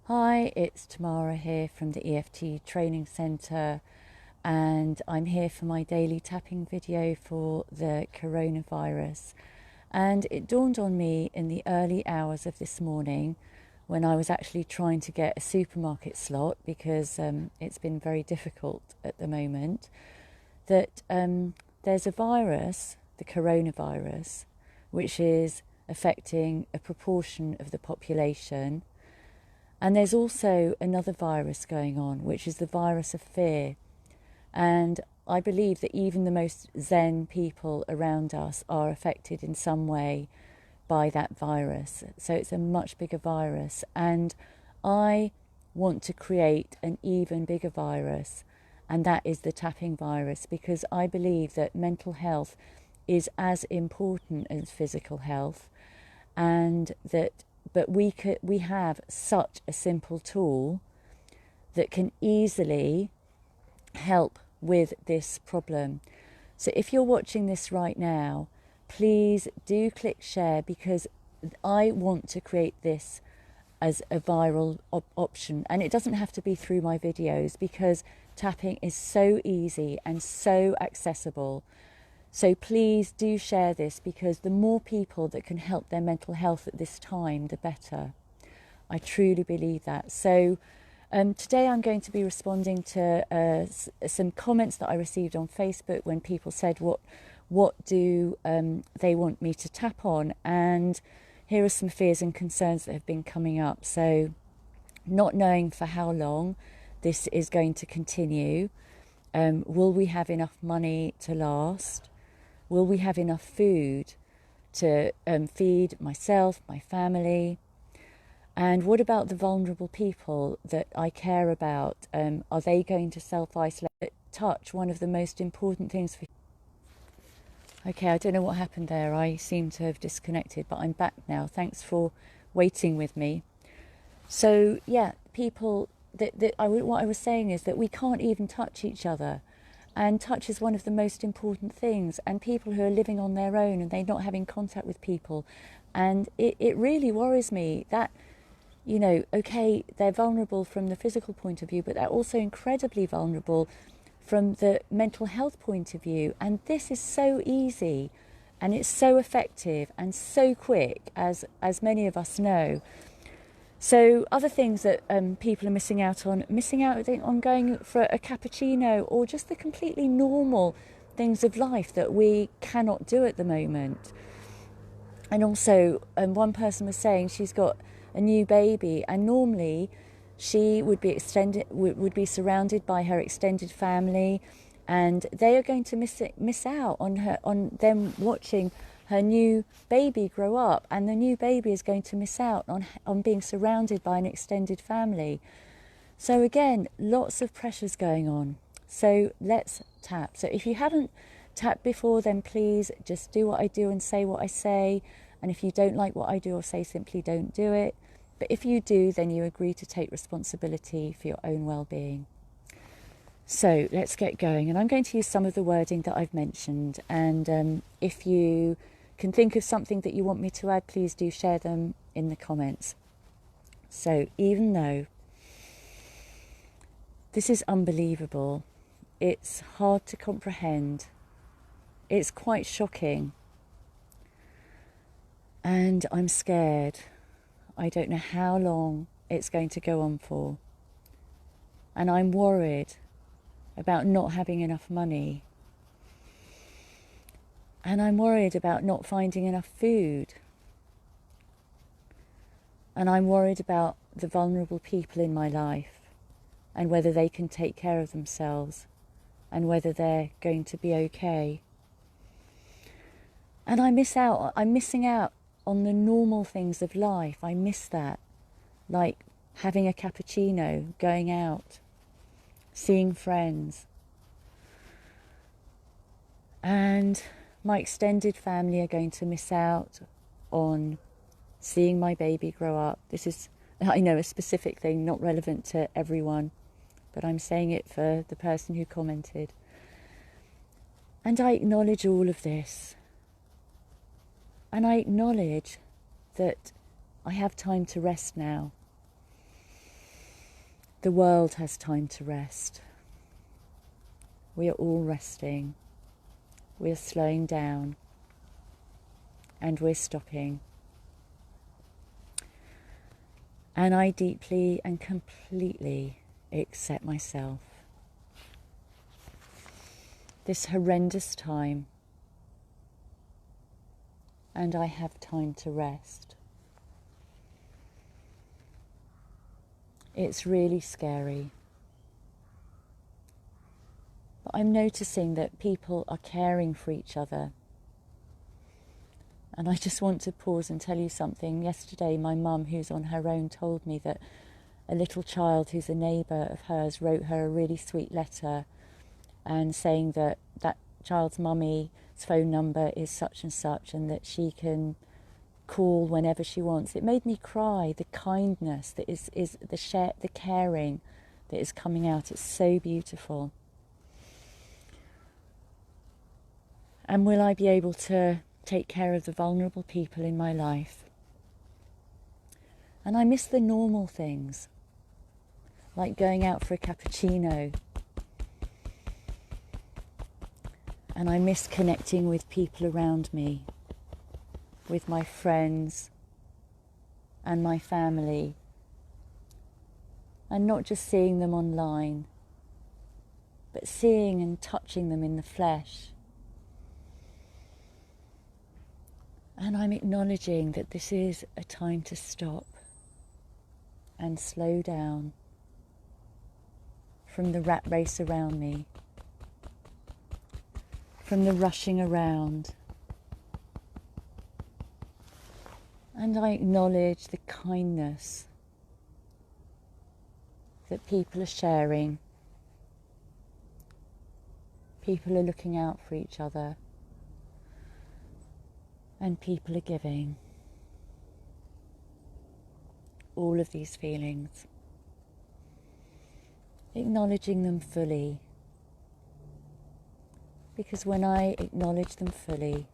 Hi, it's Tamara here from the EFT Training Centre, and I'm here for my daily tapping video for the coronavirus. And it dawned on me in the early hours of this morning when I was actually trying to get a supermarket slot because it's been very difficult at the moment, that there's a virus, the coronavirus, which is affecting a proportion of the population. And there's also another virus going on, which is the virus of fear. And I believe that even the most Zen people around us are affected in some way by that virus. So it's a much bigger virus. And I want to create an even bigger virus, and that is the tapping virus, because I believe that mental health is as important as physical health, and that but we have such a simple tool that can easily help with this problem. So if you're watching this right now, please do click share, because I want to create this as a viral option, and it doesn't have to be through my videos, because tapping is so easy and so accessible. So please do share this, because the more people that can help their mental health at this time, the better. I truly believe that. So today I'm going to be responding to some comments that I received on Facebook when people said what do they want me to tap on, and here are some fears and concerns that have been coming up. So not knowing for how long this is going to continue. Will we have enough money to last? Will we have enough food to feed myself, my family? And what about the vulnerable people that I care about? Are they going to self-isolate? Touch, one of the most important things for... Okay, I don't know what happened there. I seem to have disconnected, but I'm back now. Thanks for waiting with me. So, yeah, people, what I was saying is that we can't even touch each other. And touch is one of the most important things. And people who are living on their own and they're not having contact with people. And it really worries me that, you know, okay, they're vulnerable from the physical point of view, but they're also incredibly vulnerable from the mental health point of view. And this is so easy, and it's so effective and so quick, as many of us know. So other things that people are missing out on going for a cappuccino, or just the completely normal things of life that we cannot do at the moment. And also one person was saying she's got a new baby, and normally she would be surrounded by her extended family, and they are going to miss out on them watching her new baby grow up, and the new baby is going to miss out on being surrounded by an extended family. So again, lots of pressures going on. So let's tap. So if you haven't tapped before, then please just do what I do and say what I say. And if you don't like what I do or say, simply don't do it. But if you do, then you agree to take responsibility for your own well-being. So let's get going. And I'm going to use some of the wording that I've mentioned. And if you can think of something that you want me to add, please do share them in the comments. So even though this is unbelievable, it's hard to comprehend, it's quite shocking, and I'm scared. I don't know how long it's going to go on for, and I'm worried about not having enough money, and I'm worried about not finding enough food, and I'm worried about the vulnerable people in my life and whether they can take care of themselves and whether they're going to be okay. And I'm missing out on the normal things of life. I miss that, like having a cappuccino, going out, seeing friends. And my extended family are going to miss out on seeing my baby grow up. This is, I know, a specific thing, not relevant to everyone, but I'm saying it for the person who commented. And I acknowledge all of this. And I acknowledge that I have time to rest now. The world has time to rest. We are all resting. We are slowing down. And we're stopping. And I deeply and completely accept myself. This horrendous time. And I have time to rest. It's really scary. But I'm noticing that people are caring for each other. And I just want to pause and tell you something. Yesterday, my mum, who's on her own, told me that a little child who's a neighbour of hers wrote her a really sweet letter and saying that that child's mummy's phone number is such and that she can call whenever she wants. It made me cry. The kindness that is the caring that is coming out. It's so beautiful. And will I be able to take care of the vulnerable people in my life? And I miss the normal things, like going out for a cappuccino. And I miss connecting with people around me, with my friends and my family, and not just seeing them online, but seeing and touching them in the flesh. And I'm acknowledging that this is a time to stop and slow down from the rat race around me, from the rushing around. And I acknowledge the kindness that people are sharing. People are looking out for each other. And people are giving. All of these feelings. Acknowledging them fully. Because when I acknowledge them fully,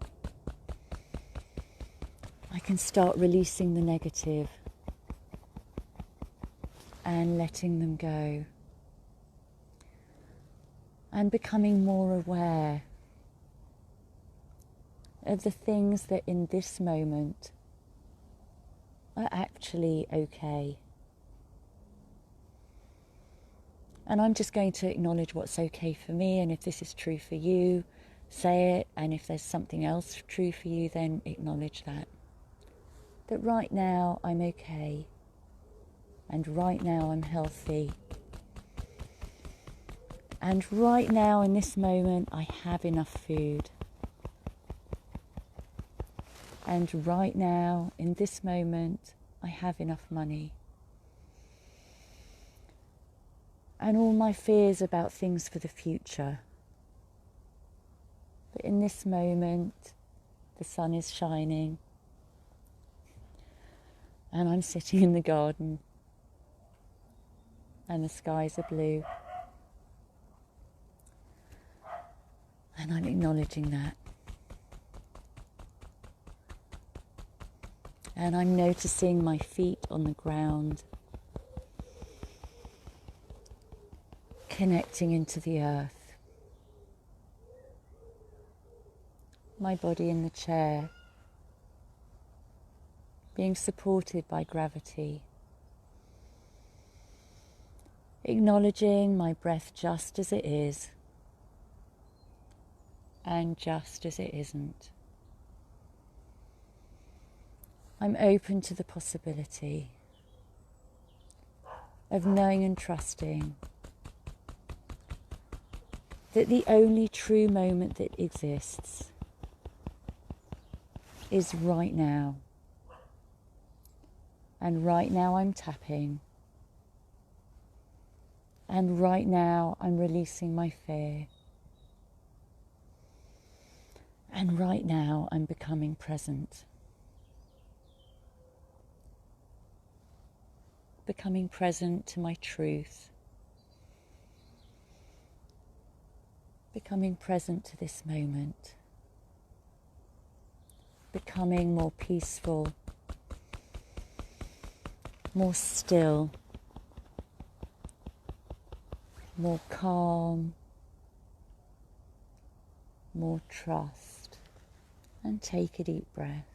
I can start releasing the negative and letting them go. And becoming more aware of the things that in this moment are actually okay. And I'm just going to acknowledge what's okay for me, and if this is true for you, say it, and if there's something else true for you, then acknowledge that. That right now I'm okay, and right now I'm healthy, and right now in this moment I have enough food. And right now, in this moment, I have enough money. And all my fears about things for the future. But in this moment, the sun is shining. And I'm sitting in the garden. And the skies are blue. And I'm acknowledging that. And I'm noticing my feet on the ground, connecting into the earth. My body in the chair, being supported by gravity. Acknowledging my breath just as it is, and just as it isn't. I'm open to the possibility of knowing and trusting that the only true moment that exists is right now. And right now I'm tapping. And right now I'm releasing my fear. And right now I'm becoming present. Becoming present to my truth. Becoming present to this moment. Becoming more peaceful, more still, more calm, more trust. And take a deep breath.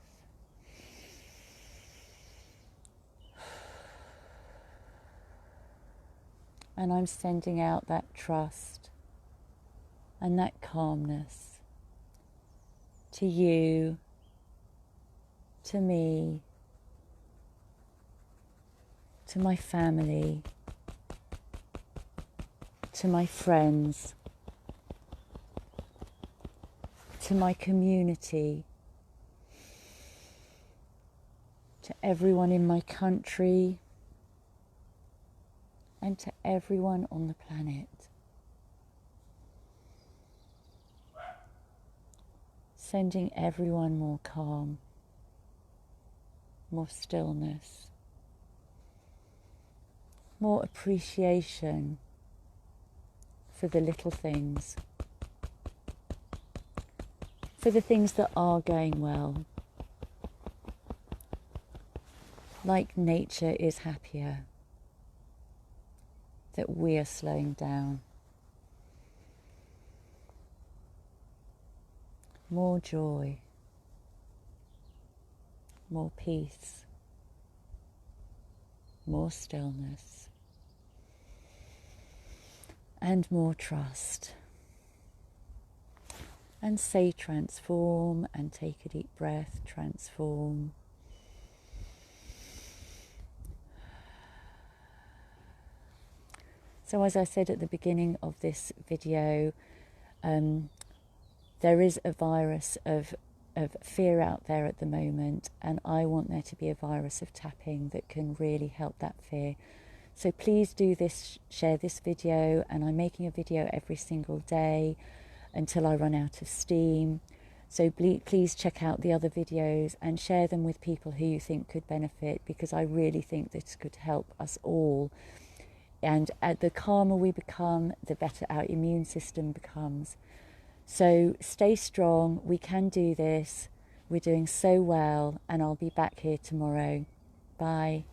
And I'm sending out that trust and that calmness to you, to me, to my family, to my friends, to my community, to everyone in my country, and to everyone on the planet. Sending everyone more calm, more stillness, more appreciation for the little things, for the things that are going well. Like nature is happier, that we are slowing down. More joy, more peace, more stillness, and more trust. And say transform, and take a deep breath, transform. So as I said at the beginning of this video, there is a virus of fear out there at the moment, and I want there to be a virus of tapping that can really help that fear. So please do this, share this video, and I'm making a video every single day until I run out of steam. So please check out the other videos and share them with people who you think could benefit, because I really think this could help us all. And the calmer we become, the better our immune system becomes. So stay strong, we can do this, we're doing so well, and I'll be back here tomorrow. Bye.